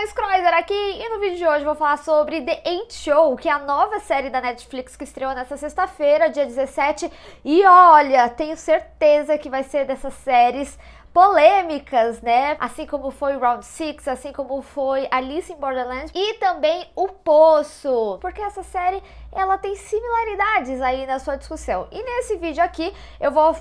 Laís Kreuzer aqui e no vídeo de hoje eu vou falar sobre The 8 Show, que é a nova série da Netflix que estreou nessa sexta-feira, dia 17. E olha, tenho certeza que vai ser dessas séries polêmicas, né? Assim como foi Round 6, assim como foi Alice in Borderland e também O Poço, porque essa série ela tem similaridades aí na sua discussão. E nesse vídeo aqui eu vou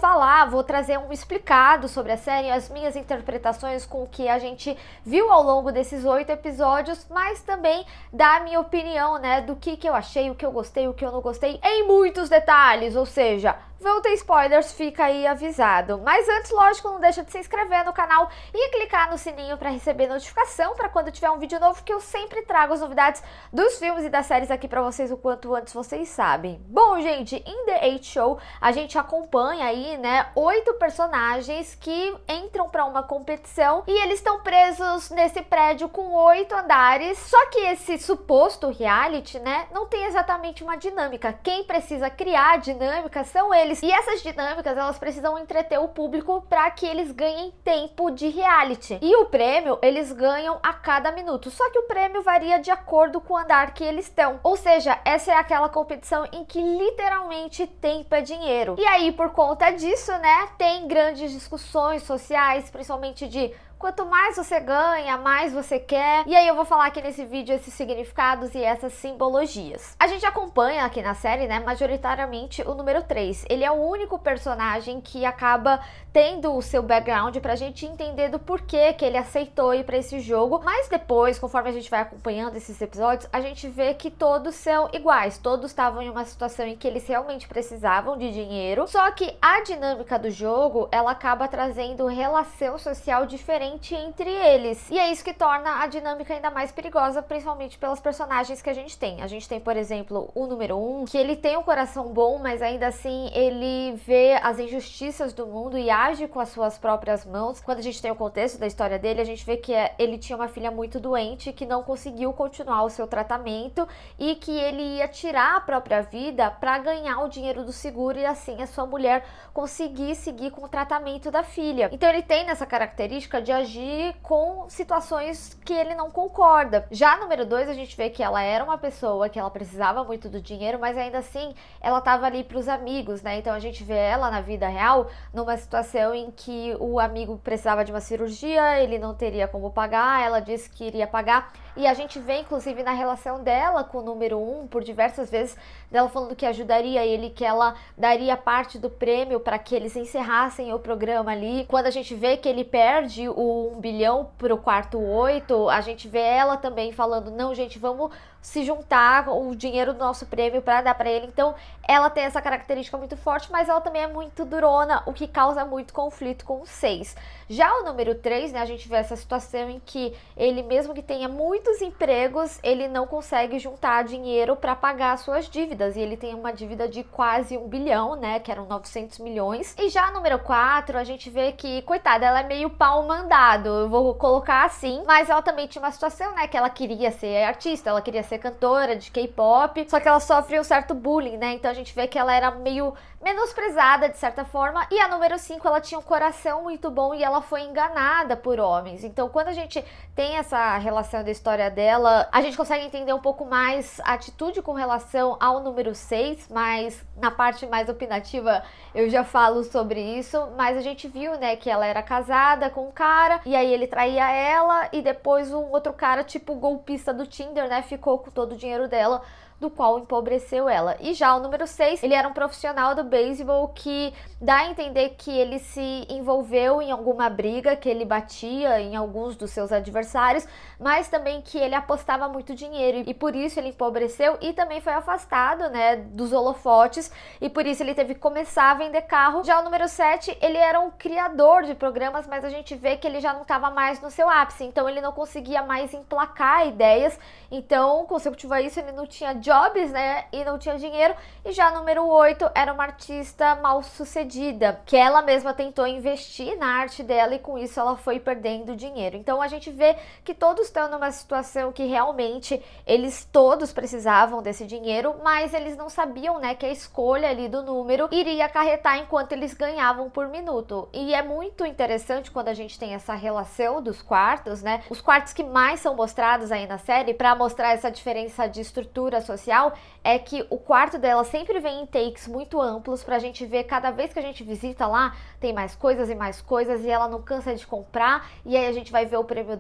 trazer um explicado sobre a série, as minhas interpretações com o que a gente viu ao longo desses 8 episódios, mas também dar a minha opinião, né, do que eu achei, o que eu gostei, o que eu não gostei, em muitos detalhes, ou seja, vão ter spoilers, fica aí avisado. Mas antes, lógico, não deixa de se inscrever no canal e clicar no sininho para receber notificação para quando tiver um vídeo novo, que eu sempre trago as novidades dos filmes e das séries aqui para vocês o quanto antes vocês sabem. Bom, gente, em The 8 Show a gente acompanha aí, né, 8 personagens que entram para uma competição e eles estão presos nesse prédio com 8 andares, só que esse suposto reality, né, não tem exatamente uma dinâmica. Quem precisa criar a dinâmica são eles. E essas dinâmicas, elas precisam entreter o público para que eles ganhem tempo de reality. E o prêmio, eles ganham a cada minuto. Só que o prêmio varia de acordo com o andar que eles estão. Ou seja, essa é aquela competição em que literalmente tempo é dinheiro. E aí, por conta disso, né, tem grandes discussões sociais, principalmente de quanto mais você ganha, mais você quer. E aí eu vou falar aqui nesse vídeo esses significados e essas simbologias. A gente acompanha aqui na série, né, majoritariamente o número 3. Ele é o único personagem que acaba tendo o seu background pra gente entender do porquê que ele aceitou ir pra esse jogo. Mas depois, conforme a gente vai acompanhando esses episódios, a gente vê que todos são iguais. Todos estavam em uma situação em que eles realmente precisavam de dinheiro. Só que a dinâmica do jogo, ela acaba trazendo relação social diferente entre eles. E é isso que torna a dinâmica ainda mais perigosa, principalmente pelos personagens que a gente tem. A gente tem, por exemplo, o número 1, que ele tem um coração bom, mas ainda assim ele vê as injustiças do mundo e age com as suas próprias mãos. Quando a gente tem o contexto da história dele, a gente vê que ele tinha uma filha muito doente, que não conseguiu continuar o seu tratamento e que ele ia tirar a própria vida para ganhar o dinheiro do seguro e assim a sua mulher conseguir seguir com o tratamento da filha. Então ele tem nessa característica de agir com situações que ele não concorda. Já número 2, a gente vê que ela era uma pessoa que ela precisava muito do dinheiro, mas ainda assim ela estava ali para os amigos, né? Então a gente vê ela na vida real numa situação em que o amigo precisava de uma cirurgia, ele não teria como pagar, ela disse que iria pagar. E a gente vê, inclusive, na relação dela com o número 1, por diversas vezes, dela falando que ajudaria ele, que ela daria parte do prêmio para que eles encerrassem o programa ali. Quando a gente vê que ele perde o 1 bilhão pro quarto 8, a gente vê ela também falando, não, gente, vamos se juntar o dinheiro do nosso prêmio para dar para ele. Então, ela tem essa característica muito forte, mas ela também é muito durona, o que causa muito conflito com o 6. Já o número 3, né, a gente vê essa situação em que ele, mesmo que tenha muitos empregos, ele não consegue juntar dinheiro para pagar as suas dívidas, e ele tem uma dívida de quase 1 bilhão, né, que eram 900 milhões. E já número 4, a gente vê que, coitada, ela é meio pau mandado, eu vou colocar assim, mas ela também tinha uma situação, né, que ela queria ser artista, ela queria ser cantora de K-pop, só que ela sofre um certo bullying, né, então a gente vê que ela era meio menosprezada de certa forma. E a número 5, ela tinha um coração muito bom e ela foi enganada por homens. Então quando a gente tem essa relação da história dela, a gente consegue entender um pouco mais a atitude com relação ao número 6, mas na parte mais opinativa eu já falo sobre isso. Mas a gente viu, né, que ela era casada com um cara e aí ele traía ela e depois um outro cara, tipo golpista do Tinder, né, ficou com todo o dinheiro dela, do qual empobreceu ela. E já o número 6, ele era um profissional do beisebol que dá a entender que ele se envolveu em alguma briga, que ele batia em alguns dos seus adversários, mas também que ele apostava muito dinheiro e por isso ele empobreceu e também foi afastado, né, dos holofotes, e por isso ele teve que começar a vender carro. Já o número 7, ele era um criador de programas, mas a gente vê que ele já não estava mais no seu ápice, então ele não conseguia mais emplacar ideias, então consecutivo a isso ele não tinha jobs, né, e não tinha dinheiro. E já número 8 era uma artista mal sucedida, que ela mesma tentou investir na arte dela e com isso ela foi perdendo dinheiro. Então a gente vê que todos estão numa situação que realmente eles todos precisavam desse dinheiro, mas eles não sabiam, né, que a escolha ali do número iria acarretar enquanto eles ganhavam por minuto. E é muito interessante quando a gente tem essa relação dos quartos, né? Os quartos que mais são mostrados aí na série, pra mostrar essa diferença de estrutura social, é que o quarto dela sempre vem em takes muito amplos pra gente ver, cada vez que a gente visita lá, tem mais coisas e mais coisas, e ela não cansa de comprar, e aí a gente vai ver o prêmio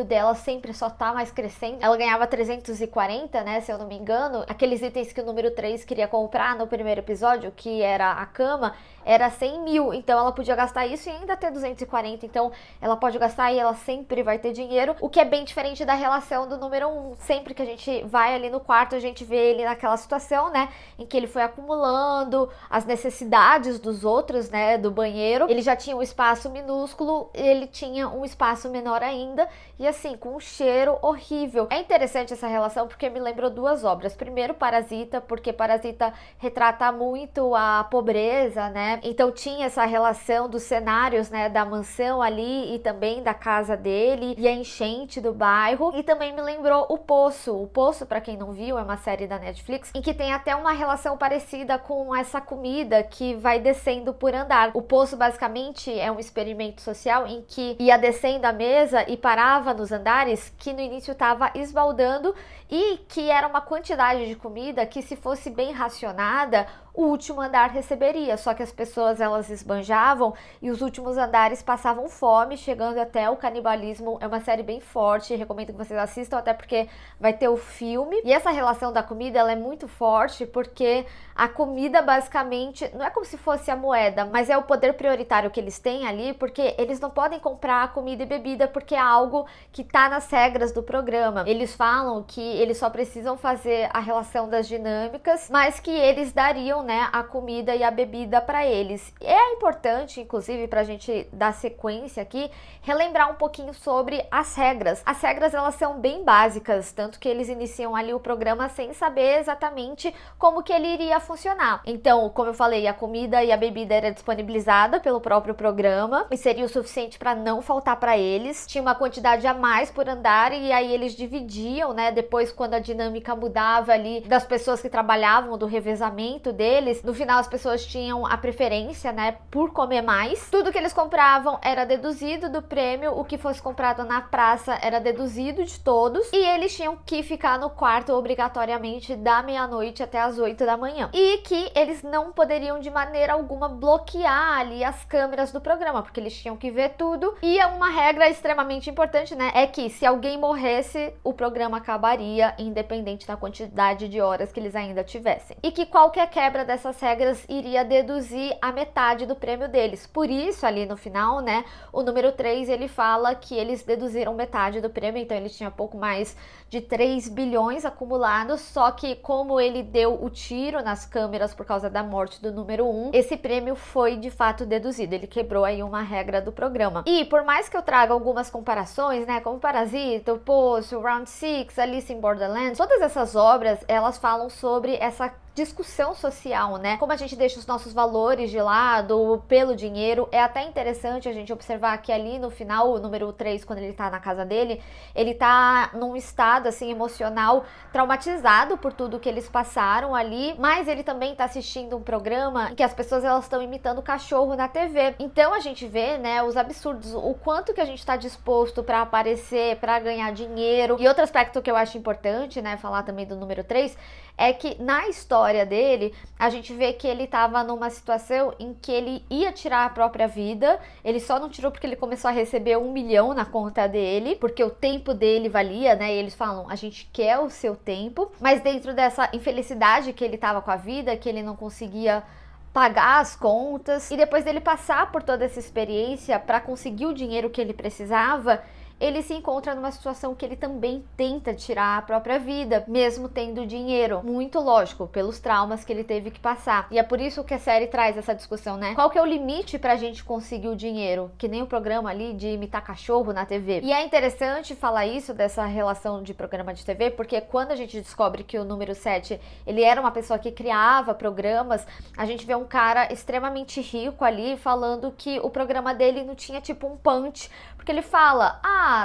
dela sempre só tá mais crescendo. Ela ganhava 340, né, se eu não me engano, aqueles itens que o número 3 queria comprar no primeiro episódio, que era a cama, era 100 mil, então ela podia gastar isso e ainda ter 240, então ela pode gastar e ela sempre vai ter dinheiro, o que é bem diferente da relação do número 1, sempre que a gente vai ali no quarto, a gente vê ele naquela situação, né, em que ele foi acumulando as necessidades dos outros, né, do banheiro, ele já tinha um espaço minúsculo, ele tinha um espaço menor ainda, e assim, com um cheiro horrível. É interessante essa relação porque me lembrou duas obras, primeiro Parasita, porque Parasita retrata muito a pobreza, né, então tinha essa relação dos cenários, né, da mansão ali e também da casa dele e a enchente do bairro. E também me lembrou O Poço. O Poço, para quem não viu, é uma série da Netflix em que tem até uma relação parecida com essa comida que vai descendo por andar. O Poço basicamente é um experimento social em que ia descendo a mesa e parava nos andares que no início estava esbaldando e que era uma quantidade de comida que, se fosse bem racionada, o último andar receberia, só que as pessoas elas esbanjavam e os últimos andares passavam fome, chegando até o canibalismo. É uma série bem forte, recomendo que vocês assistam, até porque vai ter o filme. E essa relação da comida, ela é muito forte, porque a comida basicamente, não é como se fosse a moeda, mas é o poder prioritário que eles têm ali, porque eles não podem comprar comida e bebida, porque é algo que tá nas regras do programa. Eles falam que eles só precisam fazer a relação das dinâmicas, mas que eles dariam, né, a comida e a bebida para eles. É importante, inclusive, para a gente dar sequência aqui, relembrar um pouquinho sobre as regras. As regras, elas são bem básicas, tanto que eles iniciam ali o programa sem saber exatamente como que ele iria funcionar. Então, como eu falei, a comida e a bebida era disponibilizada pelo próprio programa e seria o suficiente para não faltar para eles. Tinha uma quantidade a mais por andar e aí eles dividiam, né, depois quando a dinâmica mudava ali das pessoas que trabalhavam, do revezamento deles, no final as pessoas tinham a preferência, né, por comer mais. Tudo que eles compravam era deduzido do prêmio, o que fosse comprado na praça era deduzido de todos, e eles tinham que ficar no quarto obrigatoriamente da meia-noite até as 8 da manhã. E que eles não poderiam de maneira alguma bloquear ali as câmeras do programa, porque eles tinham que ver tudo. E uma regra extremamente importante, né, é que se alguém morresse, o programa acabaria, independente da quantidade de horas que eles ainda tivessem. E que qualquer quebra dessas regras iria deduzir a metade do prêmio deles. Por isso, ali no final, né, o número 3, ele fala que eles deduziram metade do prêmio, então eles tinham pouco mais de 3 bilhões acumulados, só que como ele deu o tiro nas câmeras por causa da morte do número 1, esse prêmio foi de fato deduzido, ele quebrou aí uma regra do programa. E por mais que eu traga algumas comparações, né, como Parasita, O Poço, Round 6, Alice in Borderlands, todas essas obras, elas falam sobre essa discussão social, né? Como a gente deixa os nossos valores de lado pelo dinheiro. É até interessante a gente observar que ali no final, o número 3, quando ele tá na casa dele, ele tá num estado, assim, emocional traumatizado por tudo que eles passaram ali, mas ele também tá assistindo um programa em que as pessoas, elas estão imitando cachorro na TV. Então a gente vê, né, os absurdos, o quanto que a gente tá disposto pra aparecer, pra ganhar dinheiro. E outro aspecto que eu acho importante, né, falar também do número 3, é que na história dele, a gente vê que ele estava numa situação em que ele ia tirar a própria vida. Ele só não tirou porque ele começou a receber 1 milhão na conta dele, porque o tempo dele valia, né? E eles falam, a gente quer o seu tempo. Mas dentro dessa infelicidade que ele estava com a vida, que ele não conseguia pagar as contas, e depois dele passar por toda essa experiência para conseguir o dinheiro que ele precisava, ele se encontra numa situação que ele também tenta tirar a própria vida, mesmo tendo dinheiro. Muito lógico, pelos traumas que ele teve que passar. E é por isso que a série traz essa discussão, né? Qual que é o limite pra gente conseguir o dinheiro? Que nem o programa ali de imitar cachorro na TV. E é interessante falar isso, dessa relação de programa de TV, porque quando a gente descobre que o número 7, ele era uma pessoa que criava programas, a gente vê um cara extremamente rico ali, falando que o programa dele não tinha tipo um punch, porque ele fala,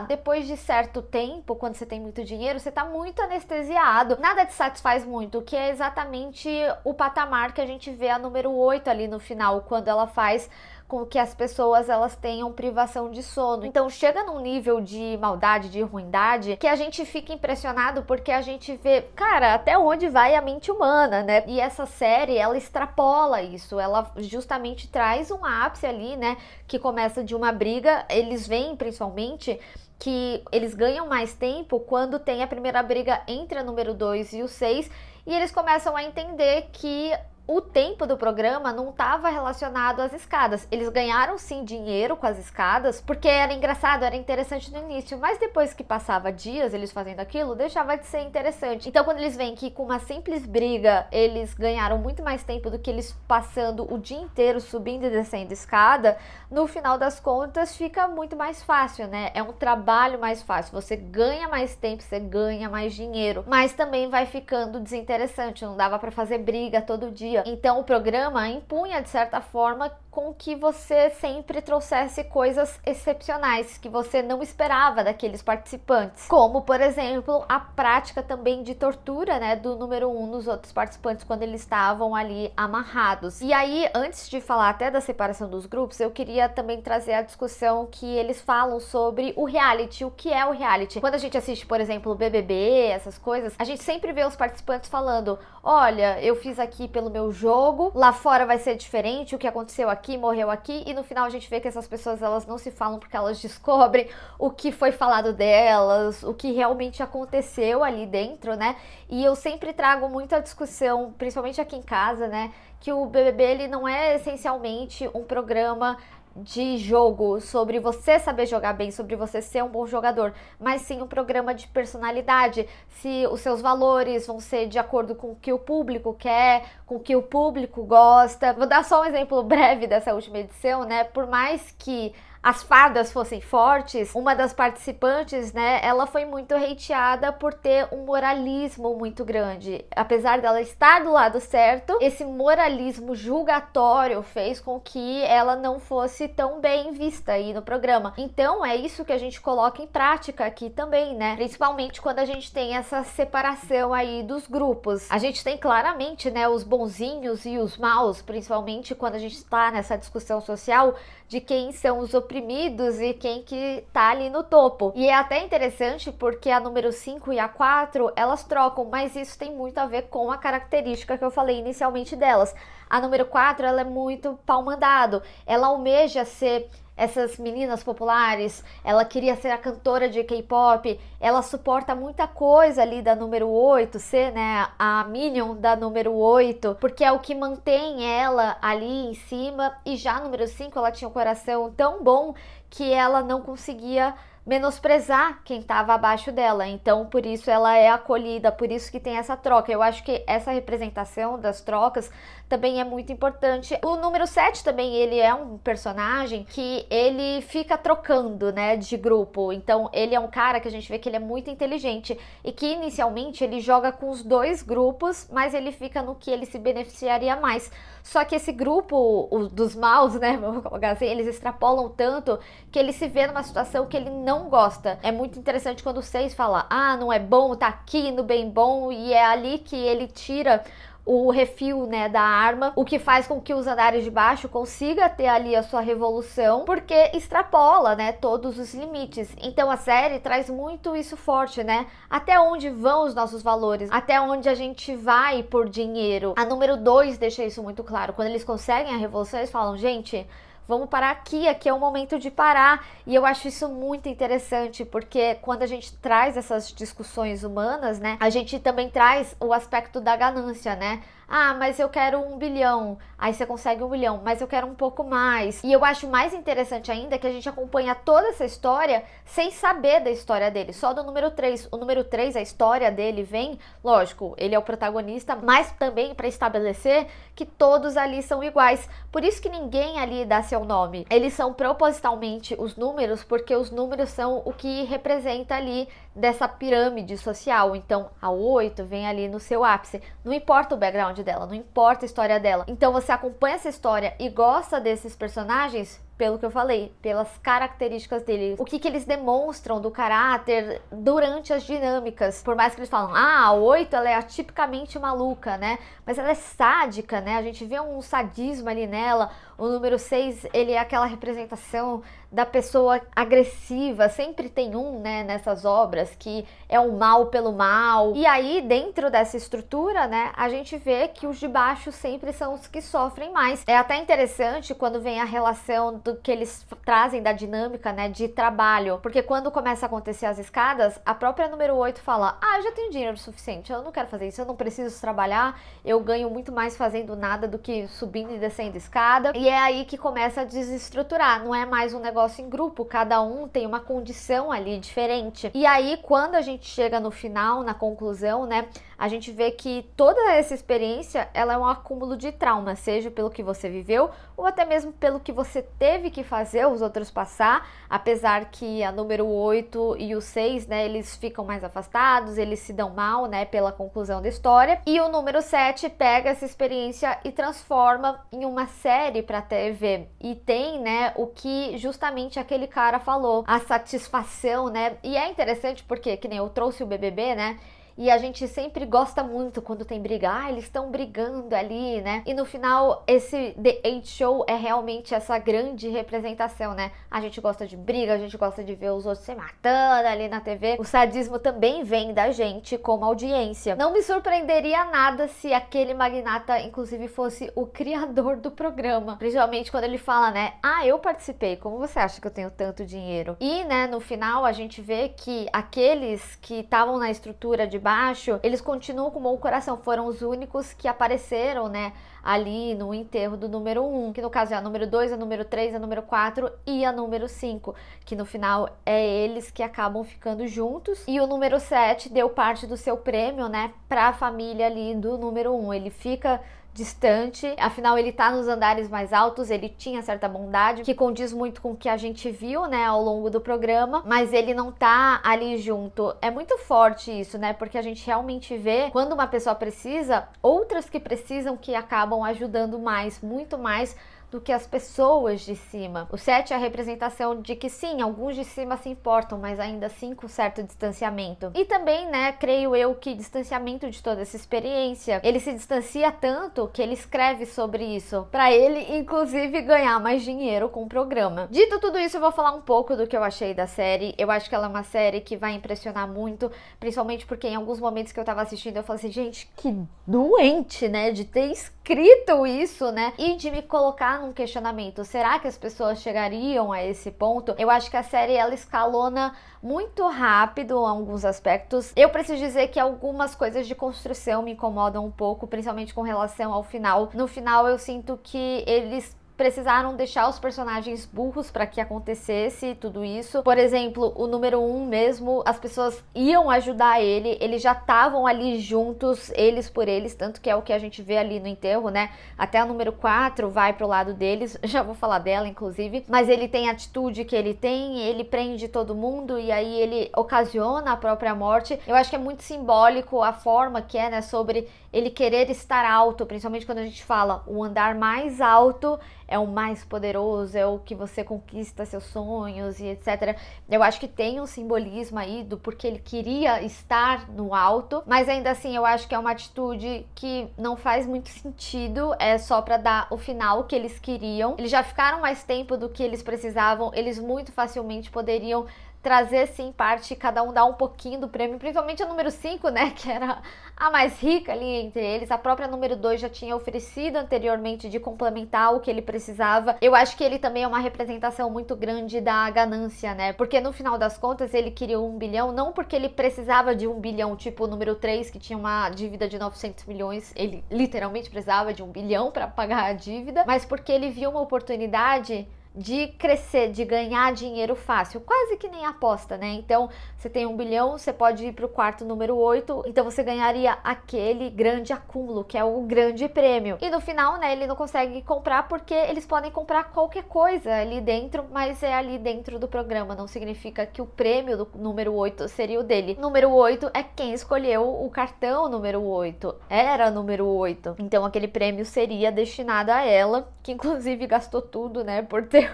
depois de certo tempo, quando você tem muito dinheiro, você tá muito anestesiado, nada te satisfaz muito, que é exatamente o patamar que a gente vê a número 8 ali no final, quando ela faz com que as pessoas elas tenham privação de sono. Então chega num nível de maldade, de ruindade, que a gente fica impressionado porque a gente vê, cara, até onde vai a mente humana, né? E essa série, ela extrapola isso, ela justamente traz um ápice ali, né, que começa de uma briga. Eles veem principalmente que eles ganham mais tempo quando tem a primeira briga entre a número 2 e o 6, e eles começam a entender que o tempo do programa não estava relacionado às escadas. Eles ganharam sim dinheiro com as escadas, porque era engraçado, era interessante no início, mas depois que passava dias eles fazendo aquilo, deixava de ser interessante. Então quando eles veem que com uma simples briga eles ganharam muito mais tempo do que eles passando o dia inteiro subindo e descendo escada, no final das contas fica muito mais fácil, né? É um trabalho mais fácil, você ganha mais tempo, você ganha mais dinheiro, mas também vai ficando desinteressante, não dava para fazer briga todo dia. Então o programa impunha de certa forma com que você sempre trouxesse coisas excepcionais que você não esperava daqueles participantes, como por exemplo a prática também de tortura, né, do número 1 nos outros participantes quando eles estavam ali amarrados. E aí, antes de falar até da separação dos grupos, eu queria também trazer a discussão que eles falam sobre o reality, o que é o reality. Quando a gente assiste, por exemplo, o BBB, essas coisas, a gente sempre vê os participantes falando: olha, eu fiz aqui pelo meu jogo, lá fora vai ser diferente, o que aconteceu aqui, morreu aqui, e no final a gente vê que essas pessoas elas não se falam porque elas descobrem o que foi falado delas, o que realmente aconteceu ali dentro, né? E eu sempre trago muita discussão, principalmente aqui em casa, né, que o BBB ele não é essencialmente um programa de jogo, sobre você saber jogar bem, sobre você ser um bom jogador, mas sim um programa de personalidade, se os seus valores vão ser de acordo com o que o público quer, com o que o público gosta. Vou dar só um exemplo breve dessa última edição, né? Por mais que as fadas fossem fortes, uma das participantes, né, ela foi muito hateada por ter um moralismo muito grande. Apesar dela estar do lado certo, esse moralismo julgatório fez com que ela não fosse tão bem vista aí no programa. Então é isso que a gente coloca em prática aqui também, né? Principalmente quando a gente tem essa separação aí dos grupos. A gente tem claramente, né, os bonzinhos e os maus, principalmente quando a gente está nessa discussão social de quem são os oprimidos e quem que tá ali no topo. E é até interessante porque a número 5 e a 4, elas trocam, mas isso tem muito a ver com a característica que eu falei inicialmente delas. A número 4, ela é muito pau-mandado, ela almeja ser essas meninas populares, ela queria ser a cantora de K-pop, ela suporta muita coisa ali da número 8, ser, né, a Minion da número 8, porque é o que mantém ela ali em cima. E já a número 5, ela tinha um coração tão bom que ela não conseguia menosprezar quem estava abaixo dela, então por isso ela é acolhida, por isso que tem essa troca. Eu acho que essa representação das trocas também é muito importante. O número 7 também, ele é um personagem que ele fica trocando, né, de grupo, então ele é um cara que a gente vê que ele é muito inteligente e que inicialmente ele joga com os dois grupos, mas ele fica no que ele se beneficiaria mais. Só que esse grupo, dos maus, né, vamos colocar assim, eles extrapolam tanto que ele se vê numa situação que ele não gosta. É muito interessante quando o 6 fala: ah, não é bom, tá aqui no bem bom, e é ali que ele tira o refil, né, da arma, o que faz com que os andares de baixo consiga ter ali a sua revolução, porque extrapola, né, todos os limites. Então a série traz muito isso forte, né, até onde vão os nossos valores, até onde a gente vai por dinheiro. A número 2 deixa isso muito claro, quando eles conseguem a revolução, eles falam: gente, vamos parar aqui é o momento de parar. E eu acho isso muito interessante, porque quando a gente traz essas discussões humanas, né, a gente também traz o aspecto da ganância, né? Ah, mas eu quero 1 bilhão, aí você consegue 1 bilhão, mas eu quero um pouco mais. E eu acho mais interessante ainda que a gente acompanha toda essa história sem saber da história dele, só do número 3. O número 3, a história dele vem, lógico, ele é o protagonista, mas também para estabelecer que todos ali são iguais. Por isso que ninguém ali dá seu nome. Eles são propositalmente os números, porque os números são o que representa ali dessa pirâmide social. Então a 8 vem ali no seu ápice, não importa o background dela, não importa a história dela. Então você acompanha essa história e gosta desses personagens pelo que eu falei, pelas características dele, o que eles demonstram do caráter durante as dinâmicas. Por mais que eles falam, a 8 ela é atipicamente maluca, né? Mas ela é sádica, né? A gente vê um sadismo ali nela. O número 6, ele é aquela representação da pessoa agressiva, sempre tem um, né, nessas obras, que é o mal pelo mal. E aí, dentro dessa estrutura, né, a gente vê que os de baixo sempre são os que sofrem mais. É até interessante quando vem a relação do que eles trazem da dinâmica, né, de trabalho, porque quando começa a acontecer as escadas, a própria número 8 fala, eu já tenho dinheiro suficiente, eu não quero fazer isso, eu não preciso trabalhar, eu ganho muito mais fazendo nada do que subindo e descendo escada. E é aí que começa a desestruturar, não é mais um negócio em grupo, cada um tem uma condição ali diferente. E aí, quando a gente chega no final, na conclusão, né, a gente vê que toda essa experiência, ela é um acúmulo de trauma, seja pelo que você viveu, ou até mesmo pelo que você teve que fazer os outros passar, apesar que a número 8 e o 6, né, eles ficam mais afastados, eles se dão mal, né, pela conclusão da história, e o número 7 pega essa experiência e transforma em uma série pra TV, e tem, né, o que justamente aquele cara falou, a satisfação, né, e é interessante porque, que nem eu trouxe o BBB, né, e a gente sempre gosta muito quando tem briga. Eles estão brigando ali, né? E no final, esse The 8 Show é realmente essa grande representação, né? A gente gosta de briga, a gente gosta de ver os outros se matando ali na TV. O sadismo também vem da gente como audiência. Não me surpreenderia nada se aquele magnata, inclusive, fosse o criador do programa. Principalmente quando ele fala, né? Eu participei, como você acha que eu tenho tanto dinheiro? E, né, no final, a gente vê que aqueles que estavam na estrutura de baixo, eles continuam com o bom coração, foram os únicos que apareceram, né, ali no enterro do número 1, que no caso é a número 2, a número 3, a número 4 e a número 5, que no final é eles que acabam ficando juntos. E o número 7 deu parte do seu prêmio, né, pra família ali do número 1, ele fica distante, afinal ele tá nos andares mais altos, ele tinha certa bondade, que condiz muito com o que a gente viu, né, ao longo do programa, mas ele não tá ali junto. É muito forte isso, né, porque a gente realmente vê, quando uma pessoa precisa, outras que precisam que acabam ajudando mais, muito mais do que as pessoas de cima. O 7 é a representação de que sim, alguns de cima se importam, mas ainda assim com certo distanciamento. E também, né, creio eu que distanciamento de toda essa experiência. Ele se distancia tanto que ele escreve sobre isso, para ele inclusive ganhar mais dinheiro com o programa. Dito tudo isso, eu vou falar um pouco do que eu achei da série. Eu acho que ela é uma série que vai impressionar muito, principalmente porque em alguns momentos que eu tava assistindo, eu falei assim, gente, que doente, né, de ter escrito isso, né, e de me colocar num questionamento, será que as pessoas chegariam a esse ponto? Eu acho que a série, ela escalona muito rápido em alguns aspectos. Eu preciso dizer que algumas coisas de construção me incomodam um pouco, principalmente com relação ao final. No final, eu sinto que eles precisaram deixar os personagens burros para que acontecesse tudo isso. Por exemplo, o número 1 mesmo, as pessoas iam ajudar ele, eles já estavam ali juntos, eles por eles, tanto que é o que a gente vê ali no enterro, né? Até a número 4 vai pro lado deles, já vou falar dela, inclusive, mas ele tem a atitude que ele tem, ele prende todo mundo e aí ele ocasiona a própria morte. Eu acho que é muito simbólico a forma que é, né, sobre ele querer estar alto, principalmente quando a gente fala o andar mais alto é o mais poderoso, é o que você conquista seus sonhos e etc. Eu acho que tem um simbolismo aí do porquê ele queria estar no alto, mas ainda assim eu acho que é uma atitude que não faz muito sentido, é só pra dar o final que eles queriam. Eles já ficaram mais tempo do que eles precisavam, eles muito facilmente poderiam trazer sim parte, cada um dar um pouquinho do prêmio, principalmente a número 5, né, que era a mais rica ali entre eles. A própria número 2 já tinha oferecido anteriormente de complementar o que ele precisava. Eu acho que ele também é uma representação muito grande da ganância, né, porque no final das contas ele queria 1 bilhão, não porque ele precisava de 1 bilhão, tipo o número 3 que tinha uma dívida de 900 milhões, ele literalmente precisava de 1 bilhão para pagar a dívida, mas porque ele viu uma oportunidade de crescer, de ganhar dinheiro fácil, quase que nem aposta, né? Então, você tem 1 bilhão, você pode ir para o quarto número 8, então você ganharia aquele grande acúmulo, que é o grande prêmio. E no final, né, ele não consegue comprar porque eles podem comprar qualquer coisa ali dentro, mas é ali dentro do programa, não significa que o prêmio do número 8 seria o dele. Número 8 é quem escolheu o cartão número 8, era número 8, então aquele prêmio seria destinado a ela, que inclusive gastou tudo, né, por ter ter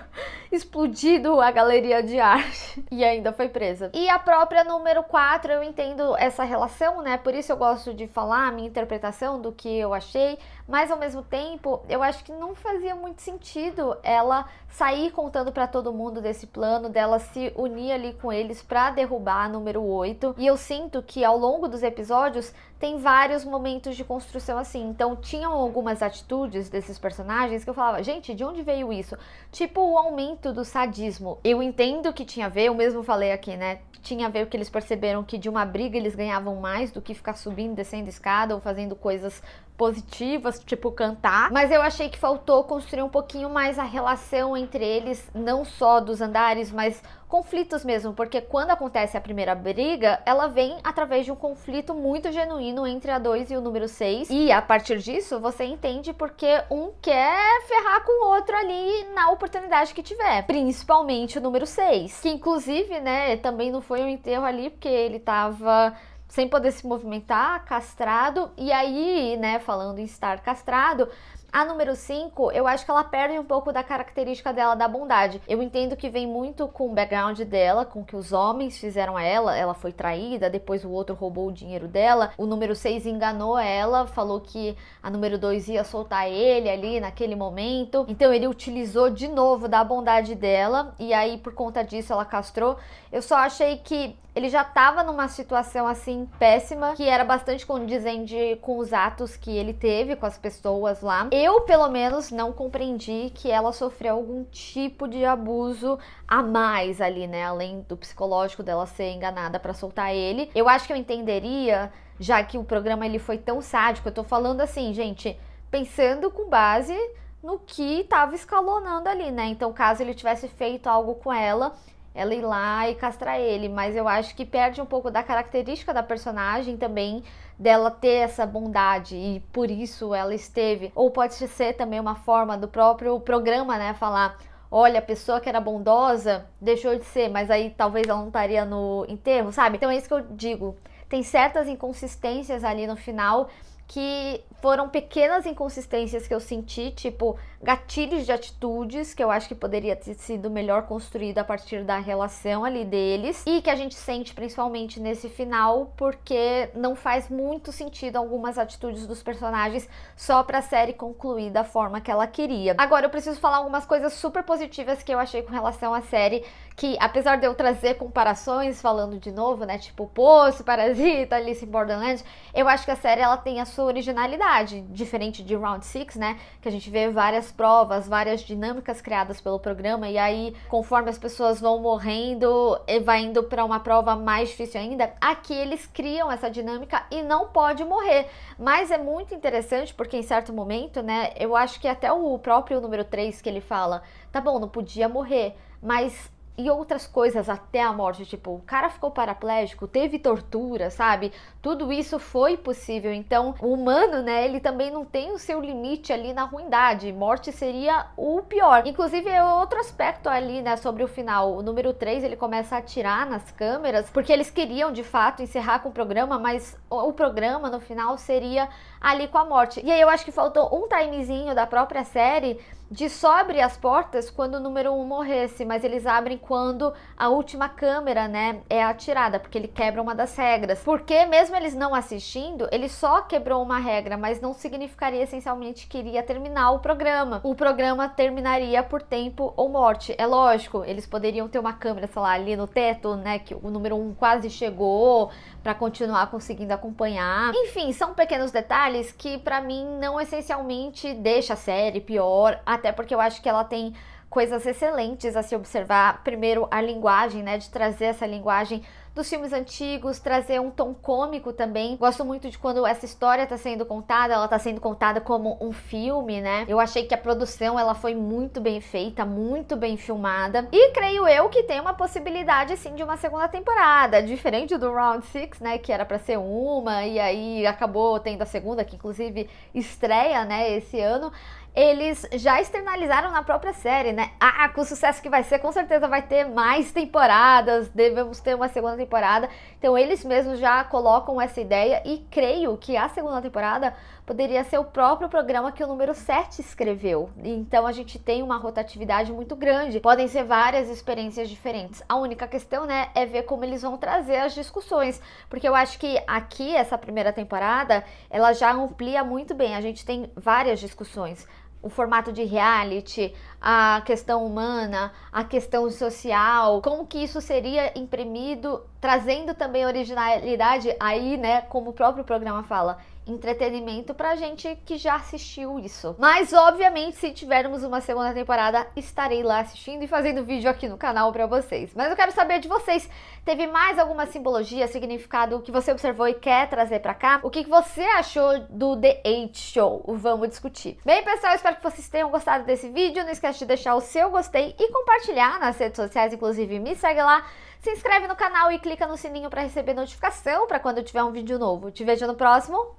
explodido a galeria de arte e ainda foi presa. E a própria número 4, eu entendo essa relação, né? Por isso eu gosto de falar a minha interpretação do que eu achei, mas ao mesmo tempo, eu acho que não fazia muito sentido ela sair contando pra todo mundo desse plano, dela se unir ali com eles pra derrubar a número 8. E eu sinto que ao longo dos episódios tem vários momentos de construção assim. Então tinham algumas atitudes desses personagens que eu falava, gente, de onde veio isso? Tipo o aumento do sadismo. Eu entendo que tinha a ver, eu mesmo falei aqui, né? Tinha a ver porque eles perceberam que de uma briga eles ganhavam mais do que ficar subindo, descendo escada ou fazendo coisas positivas, tipo cantar. Mas eu achei que faltou construir um pouquinho mais a relação entre eles, não só dos andares, mas conflitos mesmo, porque quando acontece a primeira briga, ela vem através de um conflito muito genuíno entre a 2 e o número 6, e a partir disso você entende porque um quer ferrar com o outro ali na oportunidade que tiver, principalmente o número 6, que inclusive, né, também não foi um enterro ali porque ele tava sem poder se movimentar, castrado, e aí, né, falando em estar castrado, a número 5, eu acho que ela perde um pouco da característica dela da bondade. Eu entendo que vem muito com o background dela, com o que os homens fizeram a ela foi traída, depois o outro roubou o dinheiro dela, o número 6 enganou ela, falou que a número 2 ia soltar ele ali naquele momento, então ele utilizou de novo da bondade dela, e aí por conta disso ela castrou. Eu só achei que ele já estava numa situação assim péssima, que era bastante condizente com os atos que ele teve com as pessoas lá. Eu, pelo menos, não compreendi que ela sofreu algum tipo de abuso a mais ali, né? Além do psicológico dela ser enganada para soltar ele. Eu acho que eu entenderia, já que o programa ele foi tão sádico. Eu tô falando assim, gente, pensando com base no que tava escalonando ali, né? Então, caso ele tivesse feito algo com ela ir lá e castrar ele, mas eu acho que perde um pouco da característica da personagem também, dela ter essa bondade e por isso ela esteve, ou pode ser também uma forma do próprio programa, né, falar, olha, a pessoa que era bondosa deixou de ser, mas aí talvez ela não estaria no enterro, sabe? Então é isso que eu digo, tem certas inconsistências ali no final que foram pequenas inconsistências que eu senti, tipo gatilhos de atitudes que eu acho que poderia ter sido melhor construído a partir da relação ali deles, e que a gente sente principalmente nesse final porque não faz muito sentido algumas atitudes dos personagens só pra série concluir da forma que ela queria. Agora eu preciso falar algumas coisas super positivas que eu achei com relação à série, que apesar de eu trazer comparações, falando de novo, né, tipo Poço, Parasita, Alice in Borderland, eu acho que a série ela tem a sua originalidade, diferente de Round 6, né, que a gente vê várias provas, várias dinâmicas criadas pelo programa, e aí conforme as pessoas vão morrendo, vai indo para uma prova mais difícil ainda. Aqui eles criam essa dinâmica e não pode morrer, mas é muito interessante porque em certo momento, né, eu acho que até o próprio número 3 que ele fala, tá bom, não podia morrer, mas e outras coisas até a morte, tipo, o cara ficou paraplégico, teve tortura, sabe? Tudo isso foi possível, então o humano, né, ele também não tem o seu limite ali na ruindade, morte seria o pior. Inclusive é outro aspecto ali, né, sobre o final, o número 3 ele começa a atirar nas câmeras, porque eles queriam de fato encerrar com o programa, mas o programa no final seria ali com a morte. E aí eu acho que faltou um timezinho da própria série de só abrir as portas quando o número 1 morresse, mas eles abrem quando a última câmera, né, é atirada, porque ele quebra uma das regras. Porque mesmo eles não assistindo, ele só quebrou uma regra, mas não significaria essencialmente que iria terminar o programa. O programa terminaria por tempo ou morte. É lógico, eles poderiam ter uma câmera, sei lá, ali no teto, né, que o número 1 quase chegou, para continuar conseguindo acompanhar. Enfim, são pequenos detalhes que pra mim não essencialmente deixa a série pior, até porque eu acho que ela tem coisas excelentes a se observar. Primeiro, a linguagem, né, de trazer essa linguagem dos filmes antigos, trazer um tom cômico também. Gosto muito de quando essa história tá sendo contada, ela tá sendo contada como um filme, né? Eu achei que a produção, ela foi muito bem feita, muito bem filmada. E creio eu que tem uma possibilidade, assim, de uma segunda temporada. Diferente do Round 6, né, que era pra ser uma, e aí acabou tendo a segunda, que inclusive estreia, né, esse ano. Eles já externalizaram na própria série, né? Ah, com o sucesso que vai ser, com certeza vai ter mais temporadas, devemos ter uma segunda temporada. Então eles mesmos já colocam essa ideia e creio que a segunda temporada poderia ser o próprio programa que o número 7 escreveu. Então a gente tem uma rotatividade muito grande. Podem ser várias experiências diferentes. A única questão, né, é ver como eles vão trazer as discussões, porque eu acho que aqui, essa primeira temporada, ela já amplia muito bem. A gente tem várias discussões. O formato de reality, a questão humana, a questão social, como que isso seria imprimido, trazendo também originalidade aí, né, como o próprio programa fala, entretenimento pra gente que já assistiu isso. Mas, obviamente, se tivermos uma segunda temporada, estarei lá assistindo e fazendo vídeo aqui no canal pra vocês. Mas eu quero saber de vocês, teve mais alguma simbologia, significado que você observou e quer trazer pra cá? O que você achou do The 8 Show? Vamos discutir. Bem, pessoal, espero que vocês tenham gostado desse vídeo. Não esquece de deixar o seu gostei e compartilhar nas redes sociais, inclusive me segue lá. Se inscreve no canal e clica no sininho para receber notificação para quando eu tiver um vídeo novo. Te vejo no próximo.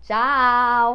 Tchau!